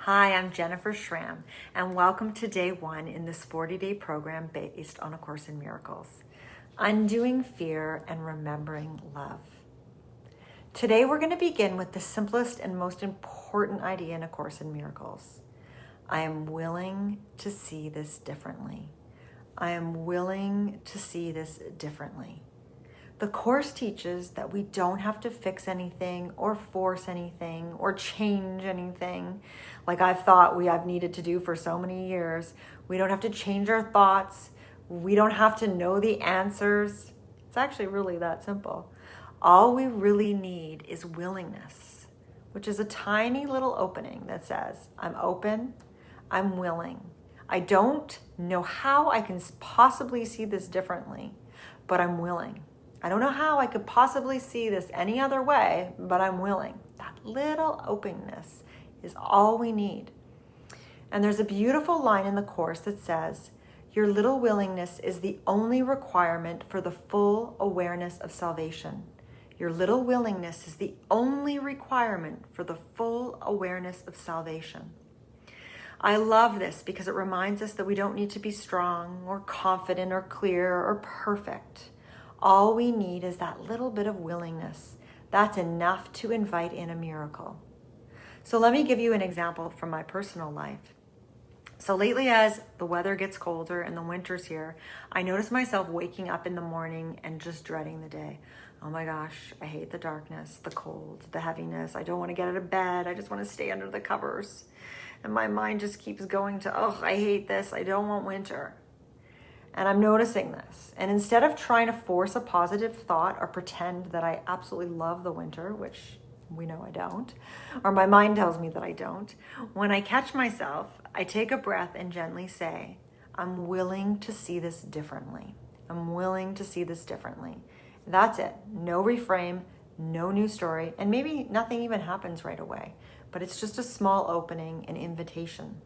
Hi, I'm Jennifer Schramm, and welcome to day one in this 40-day program based on A Course in Miracles, Undoing Fear and Remembering Love. Today we're going to begin with the simplest and most important idea in A Course in Miracles. I am willing to see this differently. I am willing to see this differently. The Course teaches that we don't have to fix anything or force anything or change anything like I've needed to do for so many years. We don't have to change our thoughts. We don't have to know the answers. It's actually really that simple. All we really need is willingness, which is a tiny little opening that says, I'm open, I'm willing. I don't know how I can possibly see this differently, but I'm willing. I don't know how I could possibly see this any other way, but I'm willing. That little openness is all we need. And there's a beautiful line in the Course that says, your little willingness is the only requirement for the full awareness of salvation. Your little willingness is the only requirement for the full awareness of salvation. I love this because it reminds us that we don't need to be strong or confident or clear or perfect. All we need is that little bit of willingness. That's enough to invite in a miracle. So let me give you an example from my personal life. So lately, as the weather gets colder and the winter's here, I notice myself waking up in the morning and just dreading the day. Oh my gosh, I hate the darkness, the cold, the heaviness. I don't want to get out of bed. I just want to stay under the covers. And my mind just keeps going to, oh, I hate this. I don't want winter. And I'm noticing this. And instead of trying to force a positive thought or pretend that I absolutely love the winter, which we know I don't, or my mind tells me that I don't, when I catch myself, I take a breath and gently say, I'm willing to see this differently. I'm willing to see this differently. That's it. No reframe, no new story, and maybe nothing even happens right away, but it's just a small opening, an invitation.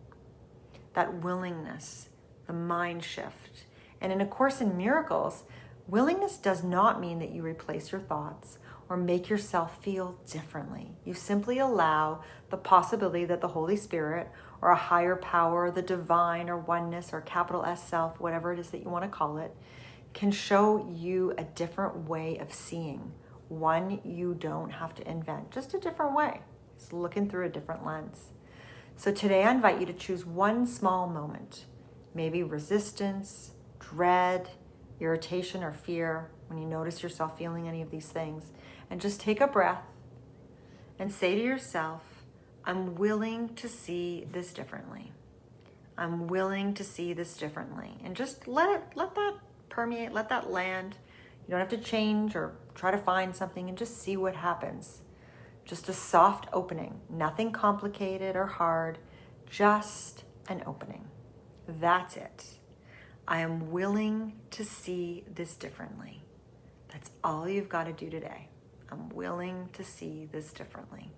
That willingness, the mind shift. And in A Course in Miracles, willingness does not mean that you replace your thoughts or make yourself feel differently. You simply allow the possibility that the Holy Spirit or a higher power, the divine or oneness or capital S self, whatever it is that you want to call it, can show you a different way of seeing, one you don't have to invent, just a different way. It's looking through a different lens. So today I invite you to choose one small moment, maybe resistance, dread, irritation, or fear, when you notice yourself feeling any of these things, and just take a breath and say to yourself, I'm willing to see this differently. I'm willing to see this differently. And just let that permeate, let that land. You don't have to change or try to find something, and just see what happens. Just a soft opening, nothing complicated or hard, just an opening. That's it. I am willing to see this differently. That's all you've got to do today. I'm willing to see this differently.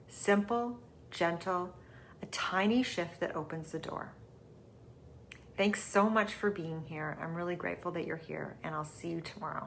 Simple, gentle, a tiny shift that opens the door. Thanks so much for being here. I'm really grateful that you're here, and I'll see you tomorrow.